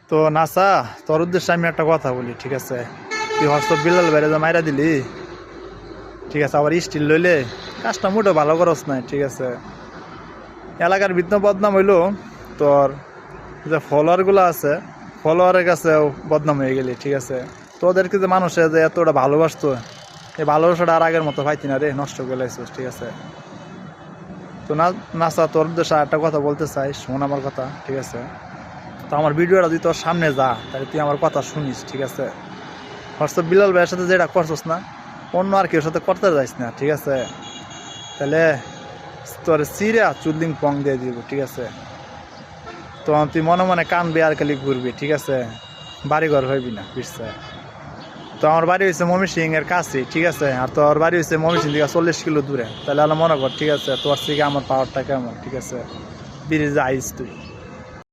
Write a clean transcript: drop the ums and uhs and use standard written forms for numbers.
তো নাসা, তোর উদ্দেশ্যে আমি একটা কথা বলি, ঠিক আছে? তুই হস্ত বিলাল বাইরে যা মাইরা দিলি, ঠিক আছে, আবার স্টিল লইলে কাজটা মোটেও ভালো করস নাই, ঠিক আছে? এলাকার ভিতরে বদনাম হইলো, তোর যে ফলোয়ারগুলো আছে ফলোয়ারের কাছেও বদনাম হয়ে গেলি, ঠিক আছে? তোদেরকে যে মানুষে যে এতটা ভালোবাসতো, এই ভালোবাসাটা আর আগের মতো পাইতি না রে, নষ্ট করে লাইছিস, ঠিক আছে? তো নাসা, তোর উদ্দেশ্যে একটা কথা বলতে চাই, শোন আমার কথা, ঠিক আছে? তো আমার ভিডিওটা যদি তোর সামনে যা, তাহলে তুই আমার কথা শুনিস, ঠিক আছে? হোয়াটসঅ্যাপ বিলাল ভাইয়ের সাথে যেটা করছিস না, অন্য আর কেউ সাথে করতে যাইস না, ঠিক আছে? তাহলে তোর চিরা চুদলিং পং দিয়ে দিব, ঠিক আছে? তো তুই মনে মনে কানবি আর খালি ঘুরবি, ঠিক আছে? বাড়িঘর হইবি না, বুঝছে? তো আমার বাড়ি হয়েছে ময়মনসিংহ এর কাছে, ঠিক আছে? আর তোর বাড়ি হয়েছে ময়মনসিংহ থেকে 40 কিলো দূরে। তাহলে মনে কর, ঠিক আছে, তোর থেকে আমার পাওয়ারটা কেমন, ঠিক আছে? ব্রিজে আইস তুই।